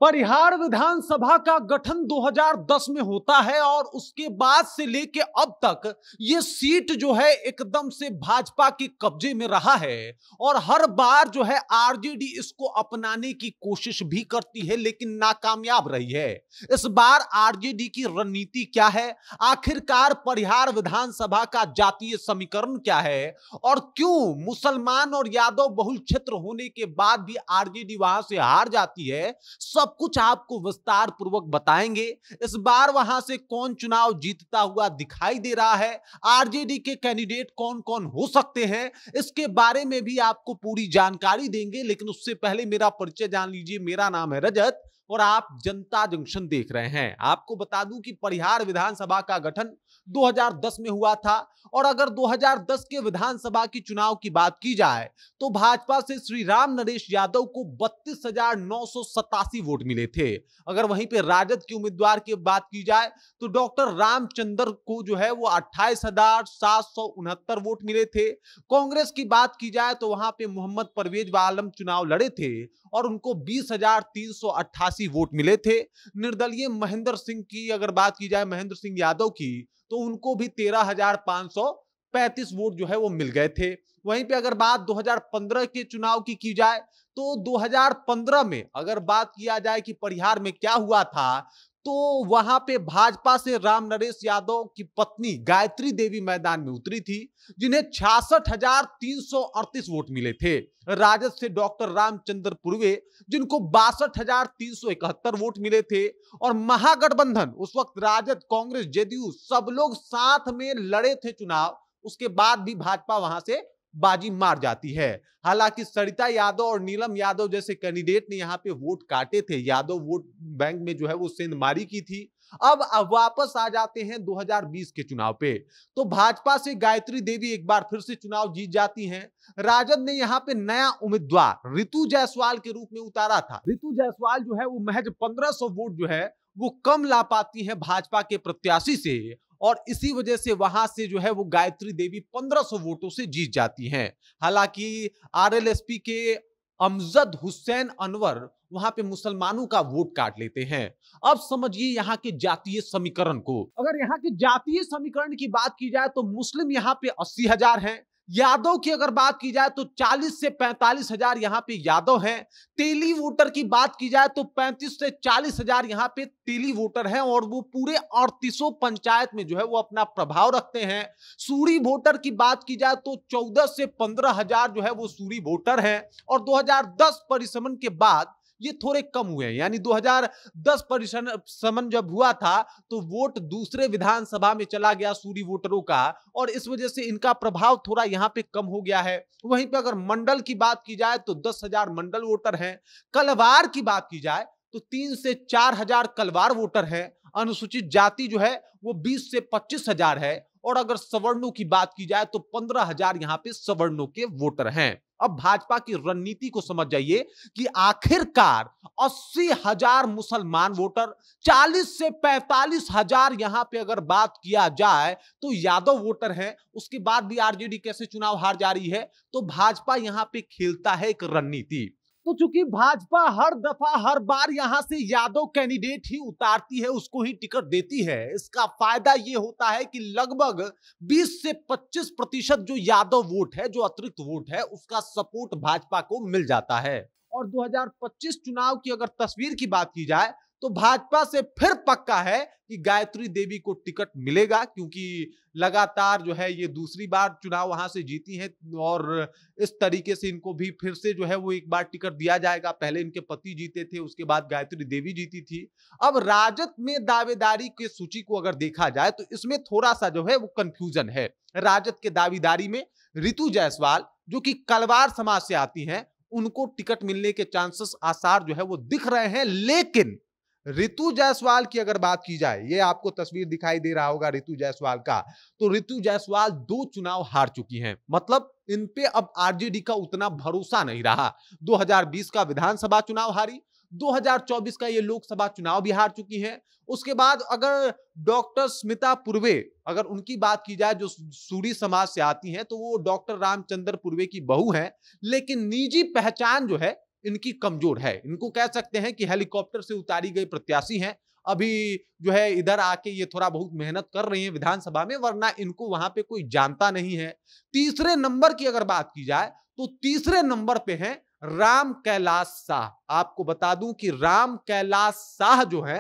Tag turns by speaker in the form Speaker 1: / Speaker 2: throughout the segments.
Speaker 1: परिहार विधानसभा का गठन 2010 में होता है और उसके बाद से लेके अब तक ये सीट जो है एकदम से भाजपा के कब्जे में रहा है और हर बार जो है आरजेडी इसको अपनाने की कोशिश भी करती है लेकिन नाकामयाब रही है। इस बार आरजेडी की रणनीति क्या है, आखिरकार परिहार विधानसभा का जातीय समीकरण क्या है और क्यों मुसलमान और यादव बहुल क्षेत्र होने के बाद भी आरजेडी वहां से हार जाती है, सब कुछ आपको विस्तार पूर्वक बताएंगे। इस बार वहां से कौन चुनाव जीतता हुआ दिखाई दे रहा है, आरजेडी के कैंडिडेट कौन कौन हो सकते हैं, इसके बारे में भी आपको पूरी जानकारी देंगे। लेकिन उससे पहले मेरा परिचय जान लीजिए। मेरा नाम है रजत और आप जनता जंक्शन देख रहे हैं। आपको बता दूं कि परिहार विधानसभा का गठन 2010 में हुआ था और अगर 2010 के विधानसभा की चुनाव की बात की जाए तो भाजपा से श्री राम नरेश यादव को 32,987 वोट मिले थे। अगर वहीं पे राजद के उम्मीदवार की बात की जाए तो डॉक्टर रामचंद्र को जो है वो 28,769 वोट मिले थे। कांग्रेस की बात की जाए तो वहां पे मोहम्मद परवेज आलम चुनाव लड़े थे और उनको 20,388 वोट मिले थे। निर्दलीय महेंद्र सिंह की अगर बात की जाए, महेंद्र सिंह यादव की, तो उनको भी 13,535 वोट जो है वो मिल गए थे। वहीं पे अगर बात 2015 के चुनाव की जाए तो 2015 में अगर बात किया जाए कि परिहार में क्या हुआ था तो वहां पे भाजपा से राम नरेश यादव की पत्नी गायत्री देवी मैदान में उतरी थी जिन्हें 66,338 वोट मिले थे। राजद से डॉक्टर रामचंद्र पूर्वे जिनको 62,371 वोट मिले थे और महागठबंधन उस वक्त राजद कांग्रेस जेडीयू सब लोग साथ में लड़े थे चुनाव, उसके बाद भी भाजपा वहां से बाजी मार जाती है। हालांकि सरिता यादव और नीलम यादव जैसे कैंडिडेट ने यहां पे वोट काटे थे, यादव वोट बैंक में जो है वो सेंधमारी की थी। अब वापस आ जाते हैं 2020 के चुनाव पे, तो भाजपा से गायत्री देवी एक बार फिर से चुनाव जीत जाती हैं। राजद ने यहाँ पे नया उम्मीदवार रितु जायसवाल के रूप में उतारा था। रितु जायसवाल जो है वो महज 1500 वोट जो है वो कम ला पाती है भाजपा के प्रत्याशी से और इसी वजह से वहां से जो है वो गायत्री देवी 1500 वोटों से जीत जाती हैं। हालांकि आरएलएसपी के अमजद हुसैन अनवर वहां पे मुसलमानों का वोट काट लेते हैं। अब समझिए यहाँ के जातीय समीकरण को। अगर यहाँ के जातीय समीकरण की बात की जाए तो मुस्लिम यहाँ पे 80,000 हैं। यादव की अगर बात की जाए तो 40 से 45,000 यहाँ पे यादव हैं। तेली वोटर की बात की जाए तो 35 से 40,000 यहाँ पे तेली वोटर हैं और वो पूरे 38 पंचायत में जो है वो अपना प्रभाव रखते हैं। सूरी वोटर की बात की जाए तो 14 से 15,000 जो है वो सूरी वोटर हैं और 2010 परिसमन के बाद ये थोड़े कम हुए हैं। यानी 2010 परिसमन जब हुआ था तो वोट दूसरे विधानसभा में चला गया सूरी वोटरों का और इस वजह से इनका प्रभाव थोड़ा यहाँ पे कम हो गया है। वहीं पे अगर मंडल की बात की जाए तो 10,000 मंडल वोटर हैं। कलवार की बात की जाए तो 3 से 4,000 कलवार वोटर हैं। अनुसूचित जाति जो है वो 20 से 25,000 है और अगर सवर्णों की बात की जाए तो 15,000 यहाँ पे सवर्णों के वोटर हैं। अब भाजपा की रणनीति को समझ जाइए कि आखिरकार 80,000 मुसलमान वोटर, 40 से 45,000 यहां पे अगर बात किया जाए तो यादव वोटर हैं। उसके बाद भी आरजेडी कैसे चुनाव हार जा रही है, तो भाजपा यहां पे खेलता है एक रणनीति। तो चूंकि भाजपा हर दफा हर बार यहां से यादव कैंडिडेट ही उतारती है, उसको ही टिकट देती है, इसका फायदा यह होता है कि लगभग 20 से 25% जो यादव वोट है, जो अतिरिक्त वोट है, उसका सपोर्ट भाजपा को मिल जाता है। और 2025 चुनाव की अगर तस्वीर की बात की जाए तो भाजपा से फिर पक्का है कि गायत्री देवी को टिकट मिलेगा क्योंकि लगातार जो है ये दूसरी बार चुनाव वहां से जीती हैं और इस तरीके से इनको भी फिर से जो है वो एक बार टिकट दिया जाएगा। पहले इनके पति जीते थे, उसके बाद गायत्री देवी जीती थी। अब राजद में दावेदारी की सूची को अगर देखा जाए तो इसमें थोड़ा सा जो है वो कंफ्यूजन है। राजद के दावेदारी में रितु जायसवाल जो कि कलवार समाज से आती हैं, उनको टिकट मिलने के चांसेस आसार जो है वो दिख रहे हैं। लेकिन रितु जायसवाल की अगर बात की जाए, ये आपको तस्वीर दिखाई दे रहा होगा रितु जायसवाल का, तो रितु जायसवाल 2 चुनाव हार चुकी हैं। मतलब इन पे अब आरजेडी का उतना भरोसा नहीं रहा। 2020 का विधानसभा चुनाव हारी, 2024 का ये लोकसभा चुनाव भी हार चुकी हैं। उसके बाद अगर डॉक्टर स्मिता पूर्वे अगर उनकी बात की जाए जो सूरी समाज से आती हैं, तो वो डॉक्टर रामचंद्र पूर्वे की बहू हैं, लेकिन निजी पहचान जो है इनकी कमजोर है। इनको कह सकते हैं कि हेलीकॉप्टर से उतारी गई प्रत्याशी हैं। अभी जो है इधर आके ये थोड़ा बहुत मेहनत कर रही हैं विधानसभा में, वरना इनको वहां पे कोई जानता नहीं है। तीसरे नंबर की अगर बात की जाए तो तीसरे नंबर पे हैं राम कैलाश शाह। आपको बता दूं कि राम कैलाश शाह जो है,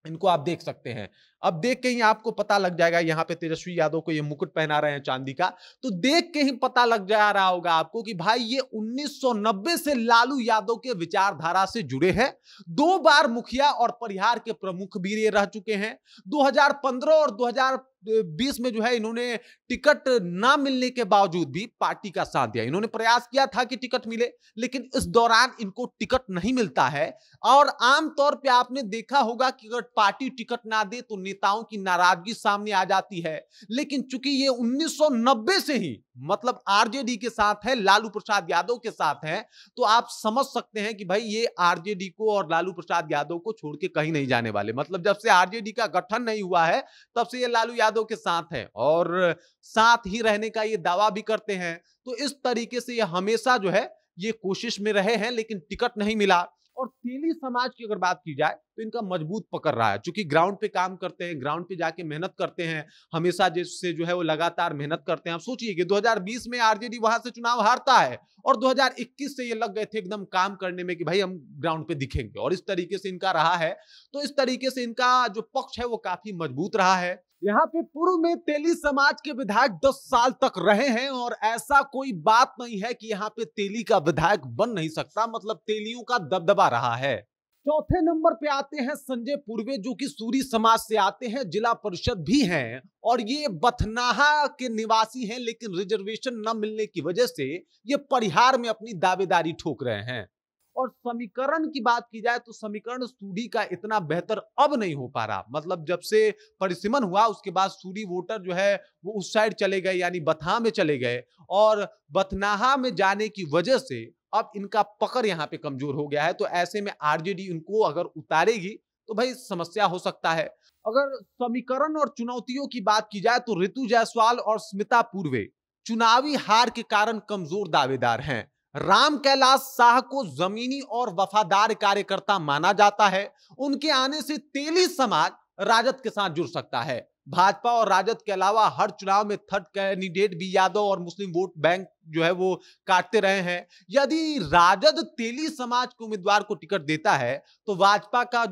Speaker 1: इनको आप देख सकते हैं। अब देख के ही आपको पता लग जाएगा, यहां पे तेजस्वी यादव को ये मुकुट पहना रहे हैं चांदी का, तो देख के ही पता लग जा रहा होगा आपको कि भाई ये 1990 से लालू यादव के विचारधारा से जुड़े हैं। 2 बार मुखिया और परिहार के प्रमुख भी ये रह चुके हैं। 2015 और 2020 में जो है इन्होंने टिकट ना मिलने के बावजूद भी पार्टी का साथ दिया। इन्होंने प्रयास किया था कि टिकट मिले, लेकिन इस दौरान इनको टिकट नहीं मिलता है। और आमतौर पे आपने देखा होगा कि अगर पार्टी टिकट ना दे तो नेताओं की नाराजगी सामने आ जाती है। लेकिन चूंकि ये 1990 से ही मतलब आरजेडी के साथ है, लालू प्रसाद यादव के साथ है, तो आप समझ सकते हैं कि भाई ये आरजेडी को और लालू प्रसाद यादव को छोड़ के कहीं नहीं जाने वाले। मतलब जब से आरजेडी का गठन नहीं हुआ है तब से ये लालू यादव के साथ है और साथ ही रहने का ये दावा भी करते हैं। तो इस तरीके से ये हमेशा जो है ये कोशिश में रहे हैं, लेकिन टिकट नहीं मिला। और तेली समाज की अगर बात की जाए तो इनका मजबूत पकड़ रहा है, क्योंकि ग्राउंड पे काम करते हैं, ग्राउंड पे जाके मेहनत करते हैं, हमेशा जिससे जो है वो लगातार मेहनत करते हैं। आप सोचिए कि 2020 में आरजेडी वहां से चुनाव हारता है और 2021 से ये लग गए थे एकदम काम करने में कि भाई हम ग्राउंड पे दिखेंगे, और इस तरीके से इनका रहा है। तो इस तरीके से इनका जो पक्ष है वो काफी मजबूत रहा है। यहाँ पे पूर्व में तेली समाज के विधायक 10 साल तक रहे हैं और ऐसा कोई बात नहीं है कि यहाँ पे तेली का विधायक बन नहीं सकता, मतलब तेलियों का दबदबा रहा है। चौथे नंबर पे आते हैं संजय पूर्वे, जो कि सूरी समाज से आते हैं, जिला परिषद भी हैं और ये बथनाहा के निवासी हैं, लेकिन रिजर्वेशन न मिलने की वजह से ये परिहार में अपनी दावेदारी ठोक रहे हैं। और समीकरण की बात की जाए तो समीकरण सूरी का इतना बेहतर अब नहीं हो पा रहा। मतलब जब से परिसीमन हुआ उसके बाद सूरी वोटर जो है वो उस साइड चले गए, यानी बथहा में चले गए, और बथनाहा में जाने की वजह से अब इनका पकड़ यहाँ पे कमजोर हो गया है। तो ऐसे में आरजेडी उनको अगर उतारेगी तो भाई समस्या हो सकता है। अगर समीकरण और चुनौतियों की बात की जाए तो ऋतु जायसवाल और स्मिता पूर्वे चुनावी हार के कारण कमजोर दावेदार हैं। राम कैलाश शाह को जमीनी और वफादार कार्यकर्ता माना जाता है। उनके आने से तेली समाज राजद के साथ जुड़ सकता है। भाजपा और राजद के अलावा हर चुनाव में थर्ड कैंडिडेट भी यादव और मुस्लिम वोट बैंक जो है वो काटते रहे हैं। यदि राजद तेली समाज के उम्मीदवार को टिकट देता है तो भाजपा का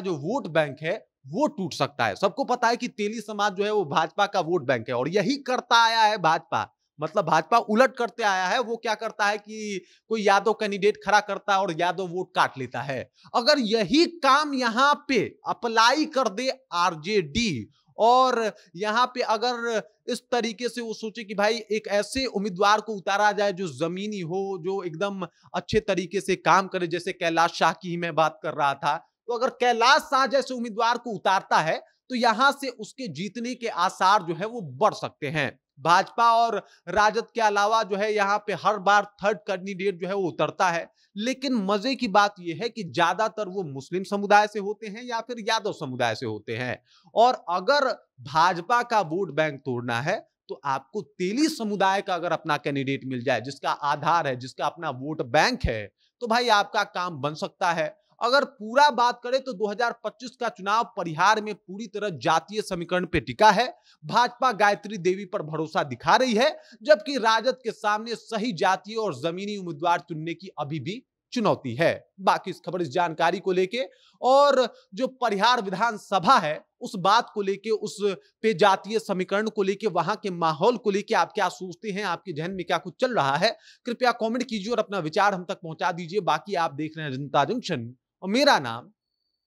Speaker 1: जो वोट बैंक है वो टूट सकता है। सबको पता है कि तेली समाज जो है वो भाजपा का वोट बैंक है और यही करता आया है भाजपा। मतलब भाजपा उलट करते आया है। वो क्या करता है कि कोई यादव कैंडिडेट खड़ा करता है और यादव वोट काट लेता है। अगर यही काम यहां पे अप्लाई कर दे आरजेडी और यहां पे अगर इस तरीके से वो सोचे कि भाई एक ऐसे उम्मीदवार को उतारा जाए जो जमीनी हो, जो एकदम अच्छे तरीके से काम करे, जैसे कैलाश शाह की ही मैं बात कर रहा था, तो अगर कैलाश शाह जैसे उम्मीदवार को उतारता है तो यहां से उसके जीतने के आसार जो है वो बढ़ सकते हैं। भाजपा और राजद के अलावा जो है यहाँ पे हर बार थर्ड कैंडिडेट जो है वो उतरता है, लेकिन मजे की बात यह है कि ज्यादातर वो मुस्लिम समुदाय से होते हैं या फिर यादव समुदाय से होते हैं। और अगर भाजपा का वोट बैंक तोड़ना है तो आपको तेली समुदाय का अगर अपना कैंडिडेट मिल जाए, जिसका आधार है, जिसका अपना वोट बैंक है, तो भाई आपका काम बन सकता है। अगर पूरा बात करें तो 2025 का चुनाव परिहार में पूरी तरह जातीय समीकरण पे टिका है। भाजपा गायत्री देवी पर भरोसा दिखा रही है, जबकि राजद के सामने सही जातीय और जमीनी उम्मीदवार चुनने की अभी भी चुनौती है। बाकी इस खबर, इस जानकारी को लेके और जो परिहार विधानसभा है उस बात को लेके, उस पे जातीय समीकरण को लेके, वहां के माहौल को लेके आप क्या सोचते हैं, आपके जहन में क्या कुछ चल रहा है, कृपया कमेंट कीजिए और अपना विचार हम तक पहुंचा दीजिए। बाकी आप देख रहे हैं जनता जंक्शन और मेरा नाम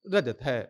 Speaker 1: रजत है।